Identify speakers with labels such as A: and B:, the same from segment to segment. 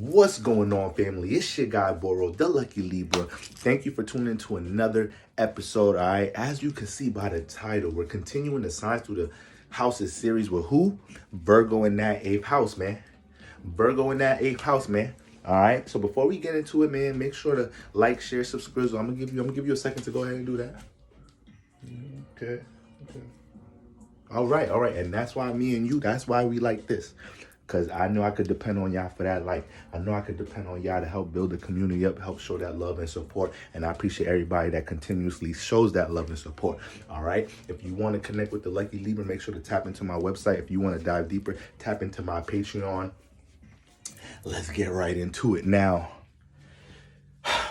A: What's going on, family? It's your guy, Boro, the Lucky Libra. Thank you for tuning in to another episode, all right? As you can see by the title, we're continuing the Signs Through the Houses series with who? Virgo in that 8th house, man. Virgo in that 8th house, man. All right? So before we get into it, man, make sure to like, share, subscribe. I'm gonna give you a second to go ahead and do that. Okay. All right. And that's why that's why we like this. Because I know I could depend on y'all for that. Like, I know I could depend on y'all to help build the community up, help show that love and support. And I appreciate everybody that continuously shows that love and support. All right. If you want to connect with the Lucky Libra, make sure to tap into my website. If you want to dive deeper, tap into my Patreon. Let's get right into it. Now,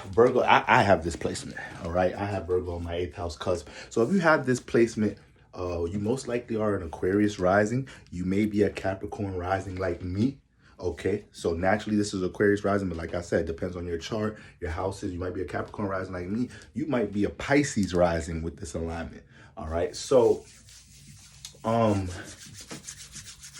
A: Virgo, I have this placement. All right. I have Virgo on my 8th house cusp. So if you have this placement, you most likely are an Aquarius rising. You may be a Capricorn rising like me. Okay, so naturally this is Aquarius rising, but like I said, it depends on your chart, your houses. You might be a Capricorn rising like me. You might be a Pisces rising with this alignment. All right, so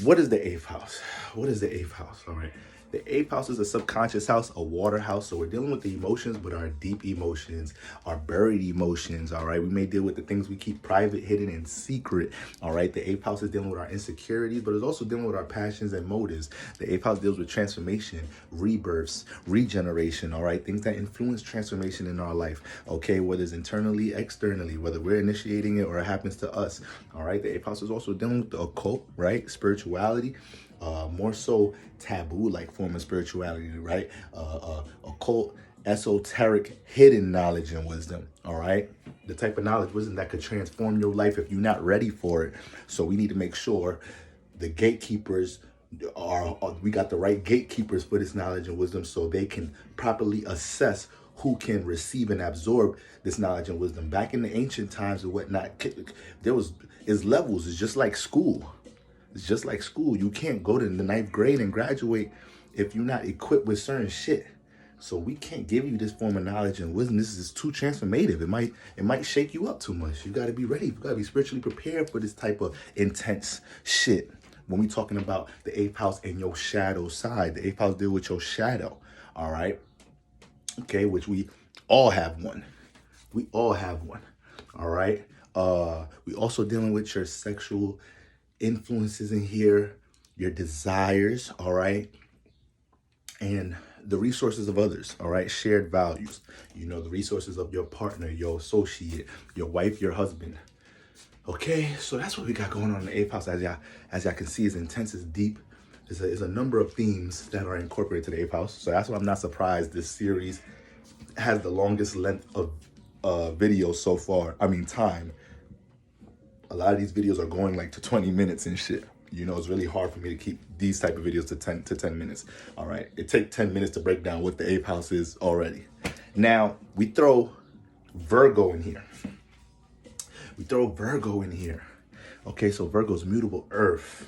A: what is the 8th house? What is the 8th house? All right. The 8th house is a subconscious house, a water house. So we're dealing with the emotions, but our deep emotions, our buried emotions. All right. We may deal with the things we keep private, hidden, and secret. All right. The 8th house is dealing with our insecurities, but it's also dealing with our passions and motives. The 8th house deals with transformation, rebirths, regeneration. All right. Things that influence transformation in our life. Okay. Whether it's internally, externally, whether we're initiating it or it happens to us. All right. The 8th house is also dealing with the occult, right? Spirituality. More so taboo like form of spirituality, right? Occult, esoteric, hidden knowledge and wisdom. All right, the type of knowledge, wisdom that could transform your life if you're not ready for it. So we need to make sure the gatekeepers we got the right gatekeepers for this knowledge and wisdom, so they can properly assess who can receive and absorb this knowledge and wisdom. Back in the ancient times and whatnot, it's levels. It's just like school. It's just like school. You can't go to the 9th grade and graduate if you're not equipped with certain shit. So we can't give you this form of knowledge and wisdom. This is too transformative. It might shake you up too much. You got to be ready. You got to be spiritually prepared for this type of intense shit. When we talking about the 8th house and your shadow side, the 8th house deal with your shadow. All right. Okay. Which we all have one. We all have one. All right. We also dealing with your sexual influences in here, your desires, all right, and the resources of others, all right, shared values, the resources of your partner, your associate, your wife, your husband. Okay, so that's what we got going on in the 8th house. As y'all can see, it's intense, it's deep. There's a number of themes that are incorporated to the 8th house. So that's why I'm not surprised this series has the longest length of video so far. Time. A lot of these videos are going like to 20 minutes and shit. It's really hard for me to keep these type of videos to 10 minutes. All right. It takes 10 minutes to break down what the 8th house is already. Now, we throw Virgo in here. Okay, so Virgo's mutable earth.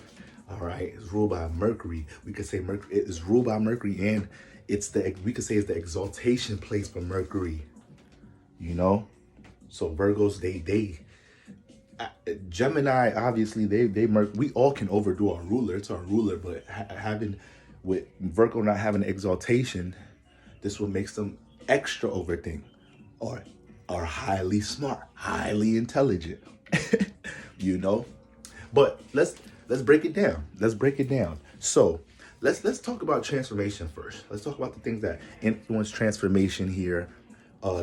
A: All right. It's ruled by Mercury. We could say Mercury is ruled by Mercury, and we could say it's the exaltation place for Mercury. So Virgos, Gemini, obviously, we all can overdo our ruler. It's our ruler, but with Virgo not having exaltation, this will make them extra overthink, or highly smart, highly intelligent. But let's break it down. So let's talk about transformation first. Let's talk about the things that influence transformation here.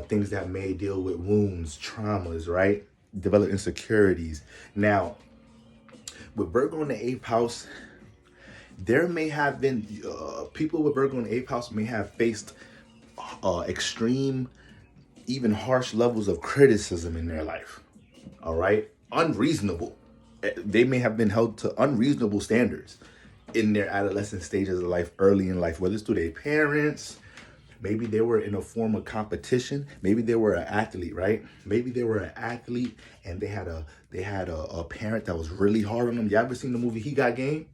A: Things that may deal with wounds, traumas, right? Develop insecurities. Now, with Virgo in the 8th house, there may have been people with Virgo in the 8th house may have faced extreme, even harsh levels of criticism in their life. All right, unreasonable. They may have been held to unreasonable standards in their adolescent stages of life, early in life, whether it's through their parents. Maybe they were in a form of competition. Maybe they were an athlete, right? Maybe they were an athlete and they had a parent that was really hard on them. You ever seen the movie He Got Game?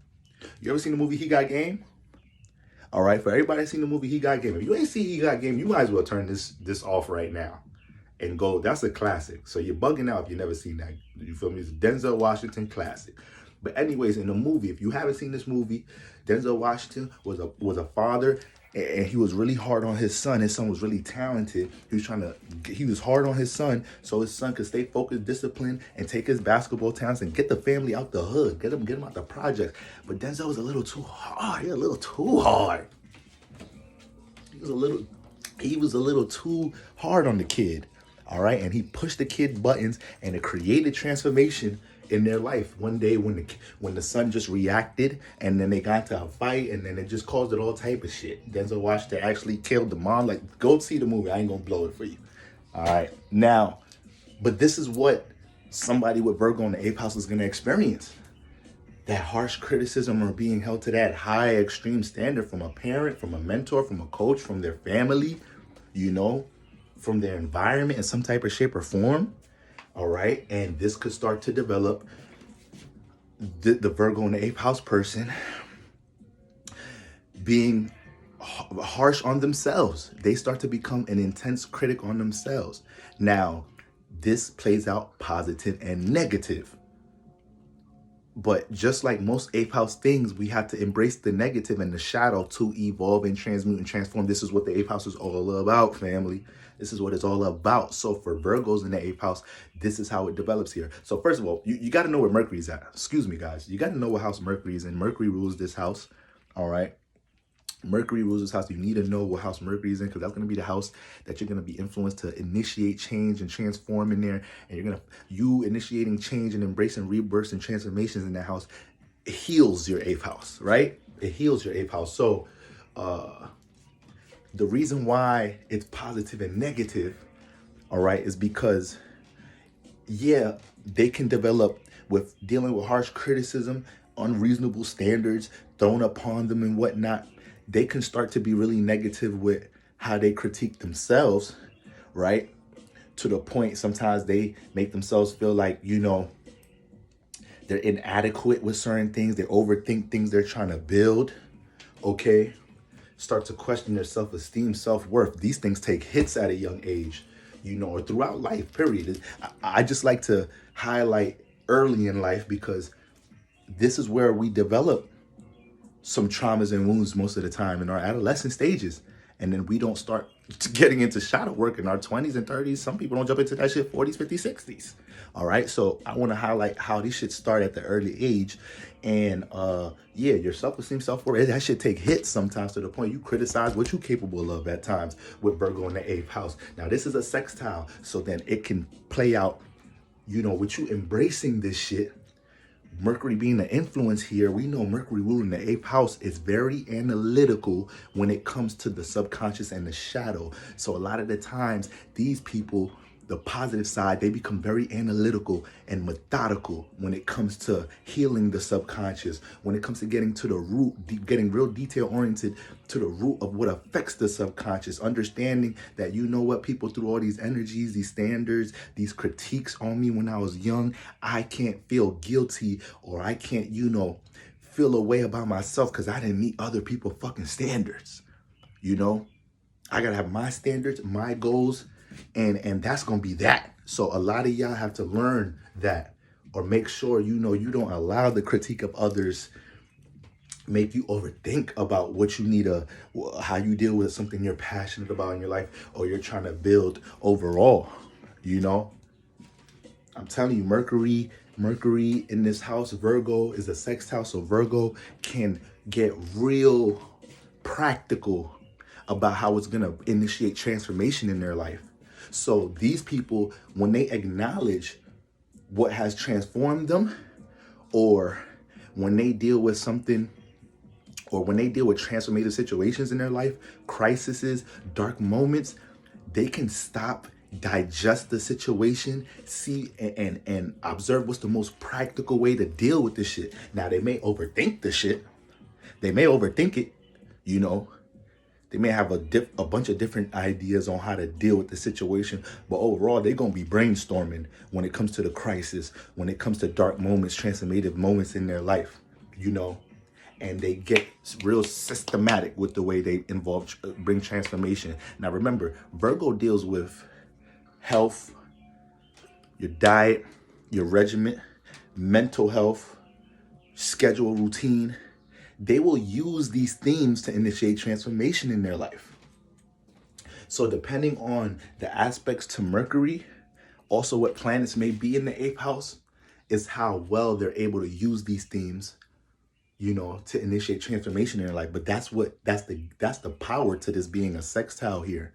A: You ever seen the movie He Got Game? All right, for everybody seen the movie He Got Game. If you ain't seen He Got Game, you might as well turn this off right now and go. That's a classic. So you're bugging out if you never seen that. You feel me? It's a Denzel Washington classic. But anyways, in the movie, if you haven't seen this movie, Denzel Washington was a father and he was really hard on his son. His son was really talented. He was hard on his son so his son could stay focused, disciplined, and take his basketball talents and get the family out the hood, get him out the project. But Denzel was a little too hard. He was a little too hard. He was a little too hard on the kid. All right, and he pushed the kid buttons, and it created transformation in their life. One day when the son just reacted, and then they got into a fight, and then it just caused it all type of shit. Denzel Washington actually killed the mom. Like, go see the movie. I ain't gonna blow it for you. All right, now, but this is what somebody with Virgo in the 8th house is gonna experience. That harsh criticism or being held to that high extreme standard from a parent, from a mentor, from a coach, from their family, from their environment in some type of shape or form. All right. And this could start to develop the Virgo in the 8th house person being harsh on themselves. They start to become an intense critic on themselves. Now, this plays out positive and negative. But just like most 8th house things, we have to embrace the negative and the shadow to evolve and transmute and transform. This is what the 8th house is all about, family. This is what it's all about. So for Virgos in the 8th house, this is how it develops here. So first of all, you got to know where Mercury's at. Excuse me, guys. You got to know what house Mercury is in. Mercury rules this house. All right. Mercury rules this house. You need to know what house Mercury is in, because that's going to be the house that you're going to be influenced to initiate change and transform in there. And you initiating change and embracing rebirths and transformations in that house heals your 8th house, right? It heals your 8th house. So the reason why it's positive and negative, all right, is because, yeah, they can develop with dealing with harsh criticism, unreasonable standards thrown upon them and whatnot. They can start to be really negative with how they critique themselves, right? To the point sometimes they make themselves feel like, they're inadequate with certain things. They overthink things they're trying to build, okay? Start to question their self-esteem, self-worth. These things take hits at a young age, or throughout life, period. I just like to highlight early in life because this is where we develop some traumas and wounds most of the time in our adolescent stages. And then we don't start getting into shadow work in our 20s and 30s. Some people don't jump into that shit 40s, 50s, 60s. All right. So I want to highlight how these shit start at the early age. And your self-esteem, self-worth, that shit take hits sometimes to the point you criticize what you're capable of at times with Virgo in the 8th house. Now, this is a sextile. So then it can play out, with you embracing this shit. Mercury being the influence here, we know Mercury ruling the 8th house is very analytical when it comes to the subconscious and the shadow. So a lot of the times, these people, the positive side, they become very analytical and methodical when it comes to healing the subconscious, when it comes to getting to the root, getting real detail oriented to the root of what affects the subconscious, understanding that, people through all these energies, these standards, these critiques on me when I was young, I can't feel guilty or I can't, feel a way about myself because I didn't meet other people's fucking standards. I gotta have my standards, my goals, and that's gonna be that. So a lot of y'all have to learn that, or make sure you don't allow the critique of others make you overthink about what you need how you deal with something you're passionate about in your life or you're trying to build overall. I'm telling you, Mercury in this house, Virgo, is a sextile. So Virgo can get real practical about how it's going to initiate transformation in their life. So these people, when they acknowledge what has transformed them, or when they deal with something, or when they deal with transformative situations in their life, crises, dark moments, they can stop, digest the situation, see and observe what's the most practical way to deal with this shit. Now, they may overthink the shit. They may overthink it, They may have a bunch of different ideas on how to deal with the situation, but overall, they're going to be brainstorming when it comes to the crisis, when it comes to dark moments, transformative moments in their life, and they get real systematic with the way they bring transformation. Now, remember, Virgo deals with health, your diet, your regimen, mental health, schedule, routine. they will use these themes to initiate transformation in their life. So depending on the aspects to Mercury, also what planets may be in the 8th house, is how well they're able to use these themes, you know, to initiate transformation in their life. But that's the power to this being a sextile here.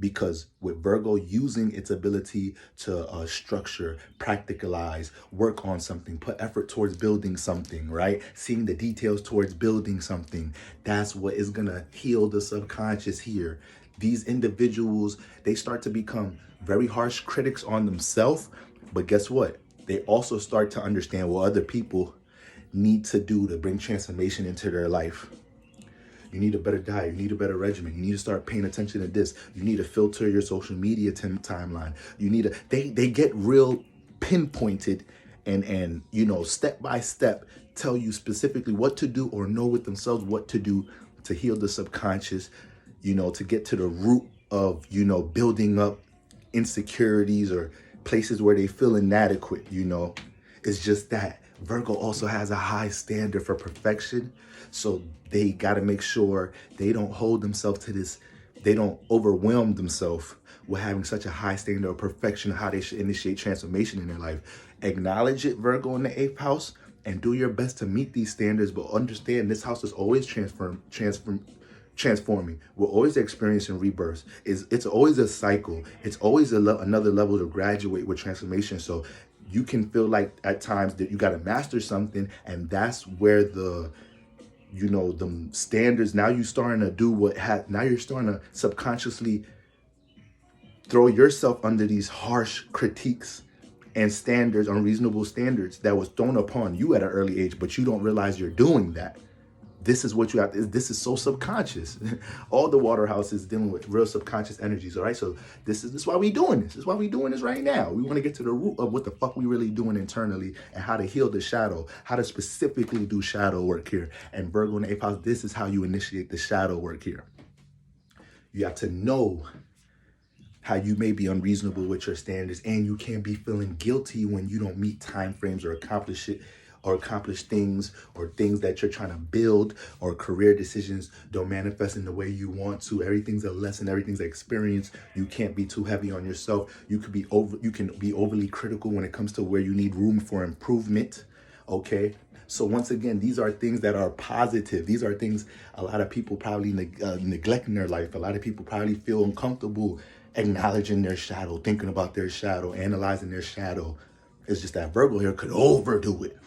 A: Because with Virgo using its ability to structure, practicalize, work on something, put effort towards building something, right? Seeing the details towards building something, that's what is gonna heal the subconscious here. These individuals, they start to become very harsh critics on themselves, but guess what? They also start to understand what other people need to do to bring transformation into their life. You need a better diet. You need a better regimen. You need to start paying attention to this. You need to filter your social media timeline. You need to, they get real pinpointed and you know, step by step tell you specifically what to do, or know with themselves what to do to heal the subconscious, you know, to get to the root of, you know, building up insecurities or places where they feel inadequate, you know. It's just that Virgo also has a high standard for perfection. So they got to make sure they don't hold themselves to this, they don't overwhelm themselves with having such a high standard of perfection, how they should initiate transformation in their life. Acknowledge it, Virgo, in the 8th house, and do your best to meet these standards, but understand this house is always transforming. We're always experiencing rebirths. It's always a cycle. It's always another level to graduate with transformation. So you can feel like at times that you got to master something, and that's where the, you know, the standards, now you're starting to do now you're starting to subconsciously throw yourself under these harsh critiques and standards, unreasonable standards that was thrown upon you at an early age, but you don't realize you're doing that. This is what you have to, this is so subconscious. All the water houses dealing with real subconscious energies, all right? So this is why we doing this. This is why we doing this right now. We want to get to the root of what the fuck we really doing internally, and how to heal the shadow, how to specifically do shadow work here. And Virgo in the 8th house, this is how you initiate the shadow work here. You have to know how you may be unreasonable with your standards, and you can't be feeling guilty when you don't meet time frames or accomplish things, or things that you're trying to build, or career decisions don't manifest in the way you want to. Everything's a lesson, everything's an experience. You can't be too heavy on yourself. You can be overly critical when it comes to where you need room for improvement. Okay. So once again, these are things that are positive. These are things a lot of people probably neglect in their life. A lot of people probably feel uncomfortable acknowledging their shadow, thinking about their shadow, analyzing their shadow. It's just that Virgo here could overdo it.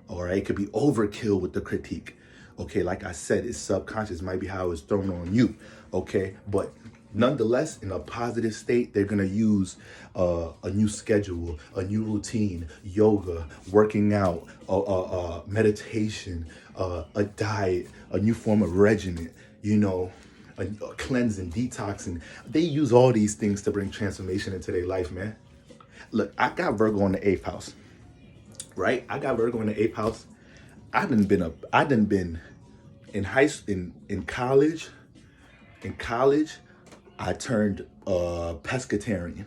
A: All right, it could be overkill with the critique. Okay, like I said, it's subconscious, might be how it's thrown on you. Okay, but nonetheless, in a positive state, they're gonna use a new schedule, a new routine, yoga, working out, meditation, a diet, a new form of regimen, you know, a cleansing, detoxing. They use all these things to bring transformation into their life, man. Look, I got Virgo in the 8th house. Right? I got Virgo in the 8th house. I done been in college. In college, I turned pescatarian.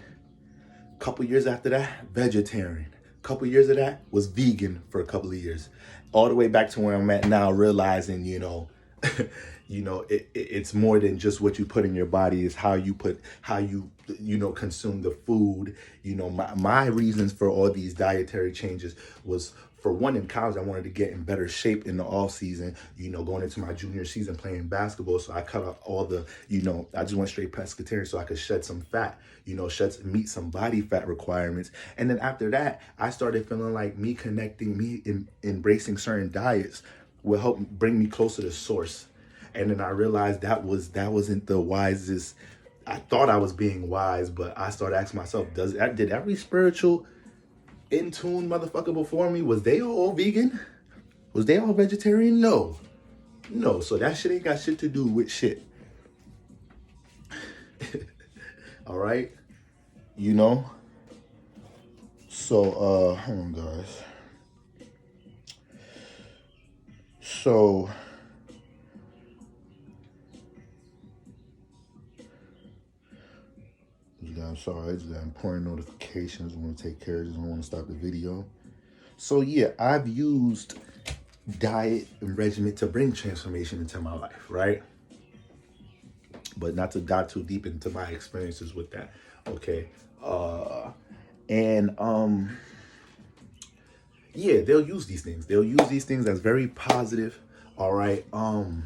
A: Couple years after that, vegetarian. Couple years of that was vegan for a couple of years. All the way back to where I'm at now, realizing, you know, it's more than just what you put in your body. It's how you consume the food. You know, my reasons for all these dietary changes was, for one, in college, I wanted to get in better shape in the off season, you know, going into my junior season playing basketball. So I cut out all the, you know, I just went straight pescatarian so I could shed some fat, you know, meet some body fat requirements. And then after that, I started feeling like embracing certain diets will help bring me closer to source. And then I realized that wasn't the wisest. I thought I was being wise, but I started asking myself, did every spiritual in tune motherfucker before me, was they all vegan? Was they all vegetarian? No. So that shit ain't got shit to do with shit. All right. You know? So, hold on, guys. So, I'm sorry, I just got important notifications. I want to take care of this. I don't want to stop the video. So yeah, I've used diet and regimen to bring transformation into my life, right? But not to dive too deep into my experiences with that. Okay. And yeah, they'll use these things. They'll use these things as very positive. All right. There's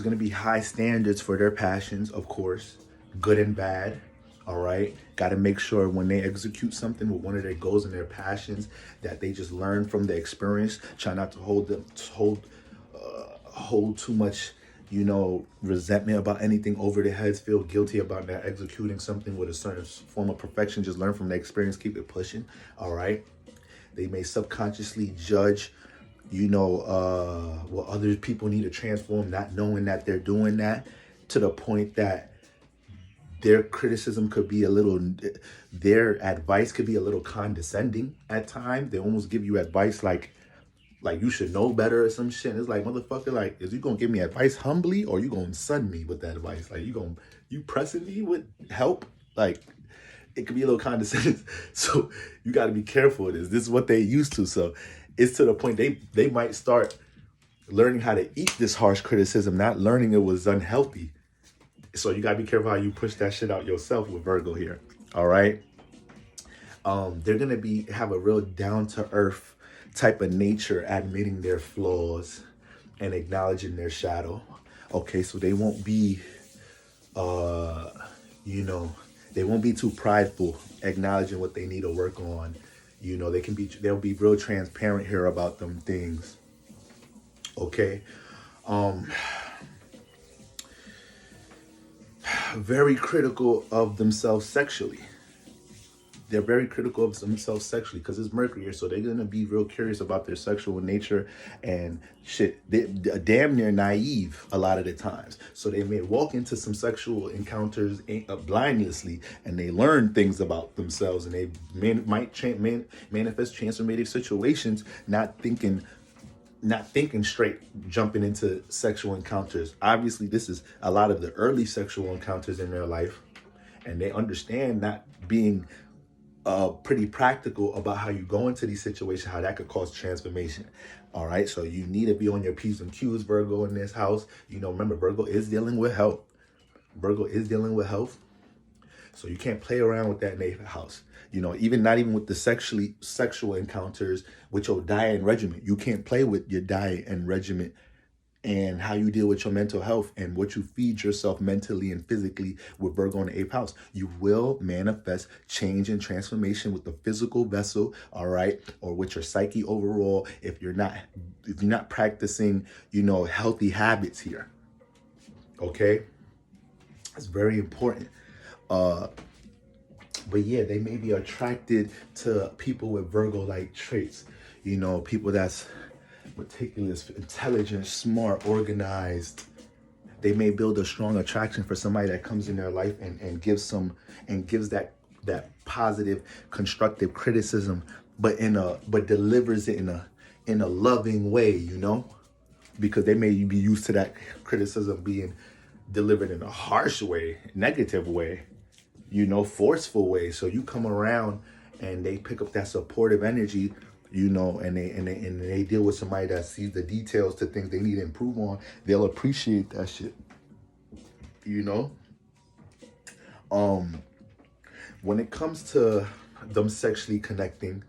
A: gonna be high standards for their passions, of course, good and bad. All right. Got to make sure when they execute something with one of their goals and their passions that they just learn from the experience. Try not to hold too much, resentment about anything over their heads. Feel guilty about not executing something with a certain form of perfection. Just learn from the experience. Keep it pushing. All right. They may subconsciously judge, what other people need to transform, not knowing that they're doing that, to the point that their criticism could be their advice could be a little condescending at times. They almost give you advice like you should know better or some shit. It's like, motherfucker, like, is you gonna give me advice humbly, or you gonna sun me with that advice? Like, you pressing me with help? Like, it could be a little condescending. So you got to be careful of this. This is what they used to. So it's to the point they might start learning how to eat this harsh criticism, not learning it was unhealthy. So you got to be careful how you push that shit out yourself with Virgo here. All right. They're going to have a real down to earth type of nature, admitting their flaws and acknowledging their shadow. Okay. So they won't be, they won't be too prideful, acknowledging what they need to work on. They'll be real transparent here about them things. Okay. Very critical of themselves sexually. They're very critical of themselves sexually because it's Mercury here, so they're gonna be real curious about their sexual nature and shit. They're damn near naive a lot of the times, so they may walk into some sexual encounters blindlessly, and they learn things about themselves, and they might manifest transformative situations, not thinking straight, jumping into sexual encounters. Obviously, this is a lot of the early sexual encounters in their life, and they understand not being pretty practical about how you go into these situations, how that could cause transformation. All right, so you need to be on your P's and Q's, Virgo, in this house. Remember, Virgo is dealing with health. Virgo is dealing with health. So you can't play around with that in the 8th house. Not even with the sexual encounters with your diet and regimen. You can't play with your diet and regimen and how you deal with your mental health and what you feed yourself mentally and physically with Virgo in the 8th house. You will manifest change and transformation with the physical vessel, all right, or with your psyche overall if you're not practicing, healthy habits here. Okay? It's very important. But yeah, they may be attracted to people with Virgo-like traits. People that's meticulous, intelligent, smart, organized. They may build a strong attraction for somebody that comes in their life and gives that positive, constructive criticism, but delivers it in a loving way, because they may be used to that criticism being delivered in a harsh way, negative way, forceful way. So you come around and they pick up that supportive energy, and they deal with somebody that sees the details to things they need to improve on. They'll appreciate that shit. When it comes to them sexually connecting,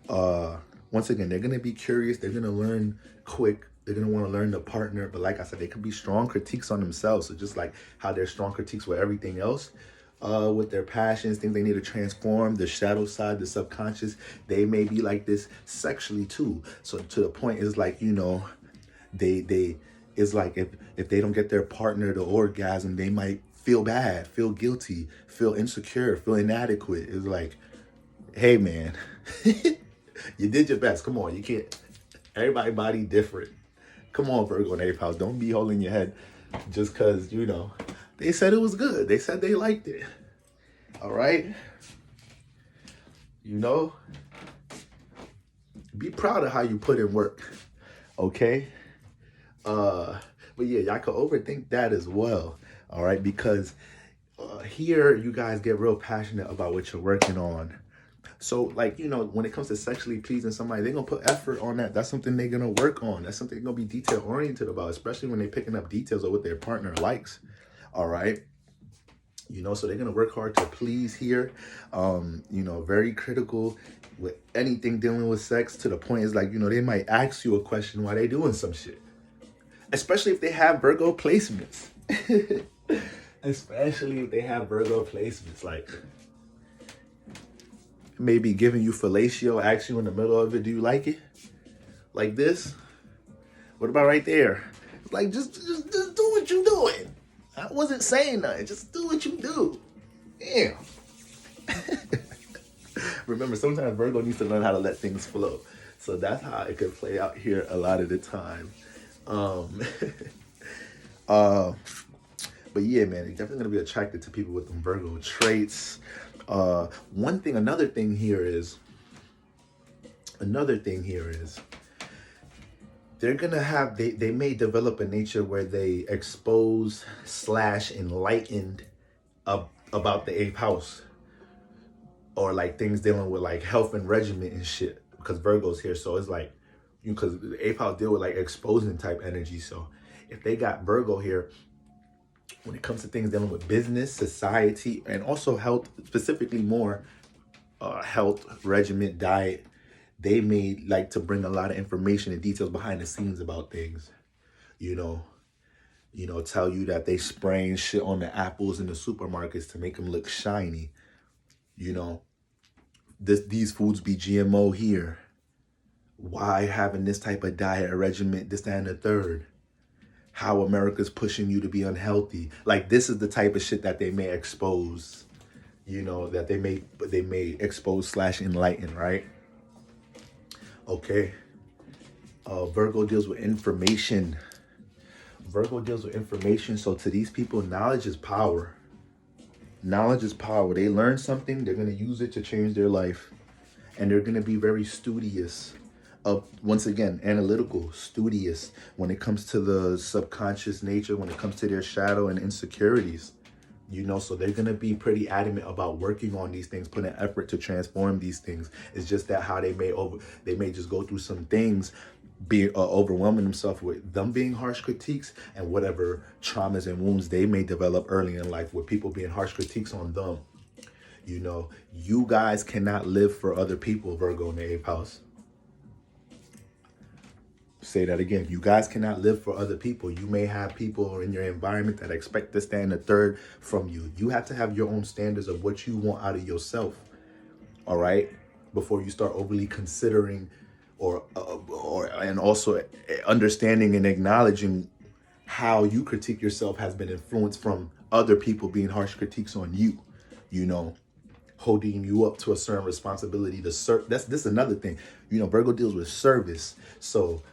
A: once again, they're gonna be curious. They're gonna learn quick. They're gonna want to learn the partner. But like I said, they could be strong critiques on themselves. So just like how they're strong critiques with everything else, with their passions, things they need to transform, the shadow side, the subconscious, they may be like this sexually too. So to the point is like, they it's like if they don't get their partner to orgasm, they might feel bad, feel guilty, feel insecure, feel inadequate. It's like, hey man, you did your best. Come on, you can't. Everybody body different. Come on, Virgo in 8th house. Don't be holding your head just because, they said it was good. They said they liked it. All right? Be proud of how you put in work. Okay? But yeah, y'all could overthink that as well. All right? Because here you guys get real passionate about what you're working on. So, like, you know, when it comes to sexually pleasing somebody, they're going to put effort on that. That's something they're going to work on. That's something they're going to be detail oriented about, especially when they're picking up details of what their partner likes. All right. You know, so they're going to work hard to please here. You know, very critical with anything dealing with sex, to the point is like, you know, they might ask you a question while they doing some shit. Especially if they have Virgo placements. Especially if they have Virgo placements. Like, maybe giving you fellatio, ask you in the middle of it, do you like it? Like this? What about right there? It's like, just do what you doing. I wasn't saying nothing. Just do what you do. Damn. Remember, sometimes Virgo needs to learn how to let things flow. So that's how it could play out here a lot of the time. But yeah, man, you're definitely gonna be attracted to people with them Virgo traits. Another thing here is they're gonna have, they may develop a nature where they expose / enlightened about the 8th house, or like things dealing with like health and regimen and shit, because Virgo's here. So it's like, because the 8th house deal with like exposing type energy. So if they got Virgo here, when it comes to things dealing with business, society, and also health, specifically more health, regimen, diet, they may like to bring a lot of information and details behind the scenes about things. You know, tell you that they spraying shit on the apples in the supermarkets to make them look shiny. You know, these foods be GMO here. Why having this type of diet or regimen, this, that, and the third? How America's pushing you to be unhealthy. Like, this is the type of shit that they may expose, you know, that they may expose / enlighten, right? Okay. Virgo deals with information. So to these people, knowledge is power. Knowledge is power. They learn something, they're going to use it to change their life. And they're going to be very studious. Once again, analytical, studious when it comes to the subconscious nature, when it comes to their shadow and insecurities. You know, so they're going to be pretty adamant about working on these things, putting effort to transform these things. It's just that how they may just go through some things, be overwhelming themselves with them being harsh critiques and whatever traumas and wounds they may develop early in life with people being harsh critiques on them. You know, you guys cannot live for other people, Virgo in the 8th house. Say that again. You guys cannot live for other people. You may have people in your environment that expect this, that, and the third from you. You have to have your own standards of what you want out of yourself. All right? Before you start overly considering and also understanding and acknowledging how you critique yourself has been influenced from other people being harsh critiques on you, you know, holding you up to a certain responsibility to serve. This is another thing. You know, Virgo deals with service. So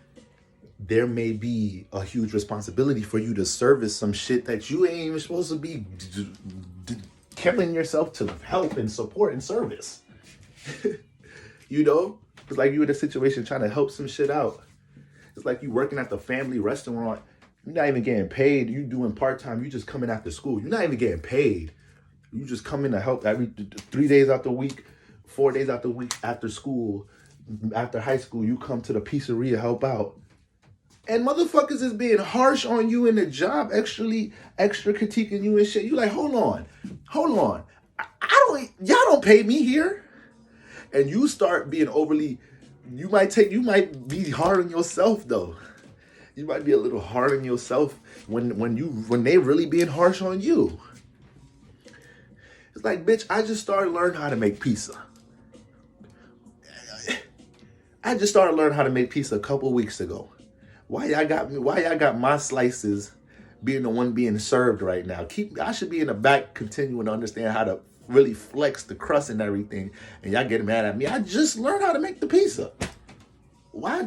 A: there may be a huge responsibility for you to service some shit that you ain't even supposed to be killing yourself to help and support and service. You know, it's like you in a situation trying to help some shit out. It's like you working at the family restaurant. You're not even getting paid. You doing part-time. You just coming after school. You're not even getting paid. You just come in to help every 3 days out the week, 4 days out the week after school, after high school. You come to the pizzeria, help out. And motherfuckers is being harsh on you in the job, extra critiquing you and shit. You like, hold on. Y'all don't pay me here. And you start being overly, you might be hard on yourself though. You might be a little hard on yourself when they really being harsh on you. It's like, bitch, I just started learning how to make pizza. I just started learning how to make pizza a couple weeks ago. Why y'all got my slices being the one being served right now? I should be in the back continuing to understand how to really flex the crust and everything, and y'all getting mad at me. I just learned how to make the pizza. Why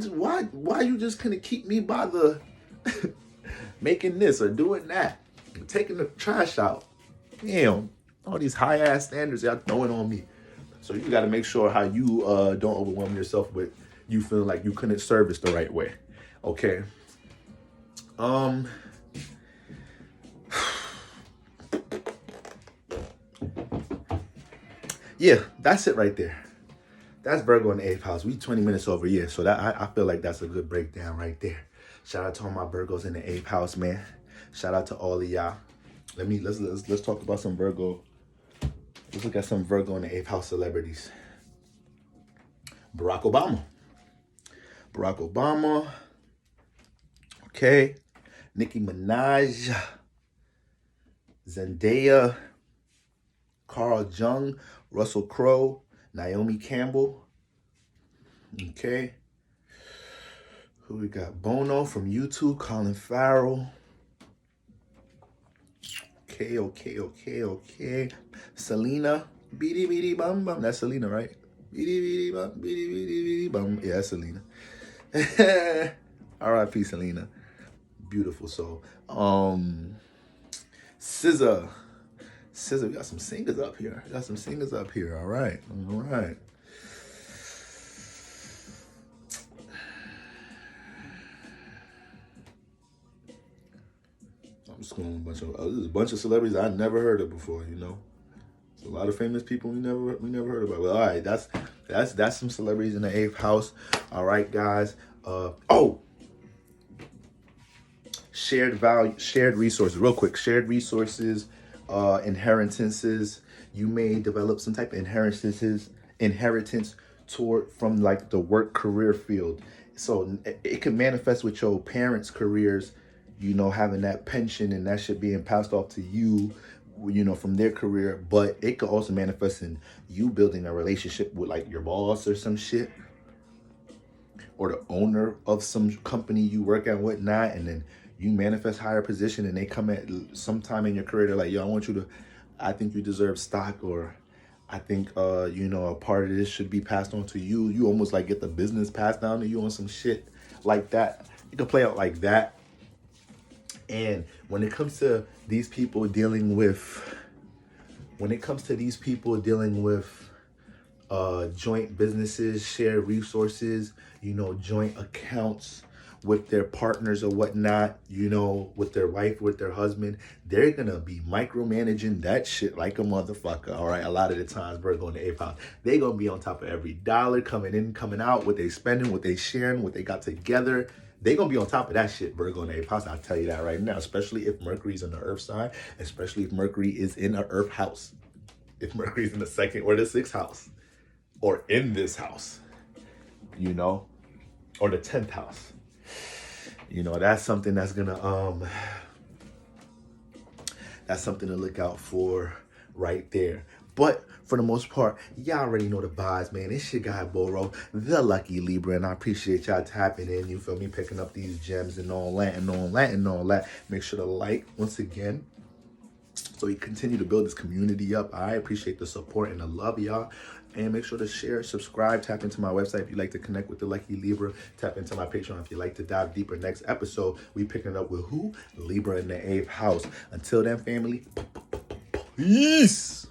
A: you just gonna keep me by the making this or doing that, taking the trash out? Damn, all these high ass standards y'all throwing on me. So you got to make sure how you don't overwhelm yourself with you feeling like you couldn't service the right way. Okay. Yeah, that's it right there. that's Virgo in the 8th house. We 20 minutes over here, so that I feel like that's a good breakdown right there. Shout out to all my Virgos in the 8th house, man. Shout out to all of y'all. Let's talk about some Virgo. Let's look at some Virgo in the 8th house celebrities. Barack Obama. Barack Obama. Okay. Nicki Minaj. Zendaya. Carl Jung. Russell Crowe. Naomi Campbell. Okay. Who we got? Bono from YouTube. Colin Farrell. Okay. Selena. Beady beady bum bum. That's Selena, right? Beady beady bum. Beady beady beady bum. Yeah, that's Selena. R.I.P. Selena. Beautiful soul. SZA. We got some singers up here. All right. I'm just going there's a bunch of celebrities I never heard of before, you know. There's a lot of famous people we never heard about. Well, all right, that's some celebrities in the 8th house. All right, guys. Shared resources. Real quick, shared resources, inheritances. You may develop some type of inheritance from like the work career field. So it can manifest with your parents' careers, you know, having that pension and that shit being passed off to you, you know, from their career. But it could also manifest in you building a relationship with like your boss or some shit, or the owner of some company you work at, whatnot, and then you manifest higher position and they come at sometime in your career, they're like, yo, I think you deserve stock, or I think, you know, a part of this should be passed on to you. You almost like get the business passed down to you on some shit like that. It could play out like that. And when it comes to these people dealing with, joint businesses, shared resources, you know, joint accounts with their partners or whatnot, you know, with their wife, with their husband, they're gonna be micromanaging that shit like a motherfucker. All right, a lot of the times, Virgo in the 8th house, they gonna be on top of every dollar coming in, coming out, what they spending, what they sharing, what they got together. They gonna be on top of that shit, Virgo in the 8th house. I'll tell you that right now, especially if Mercury's on the Earth side, especially if Mercury is in an Earth house. If Mercury's in the 2nd or the 6th house, or in this house, you know, or the 10th house. You know, that's something that's gonna that's something to look out for right there. But for the most part, y'all already know the vibes, man. It's your guy Boro, the Lucky Libra, and I appreciate y'all tapping in. You feel me? Picking up these gems and all that. Make sure to like once again, so we continue to build this community up. I appreciate the support and the love, y'all. And make sure to share, subscribe, tap into my website if you like to connect with the Lucky Libra. Tap into my Patreon if you like to dive deeper. Next episode, we picking it up with who? Libra in the 8th house. Until then, family, peace.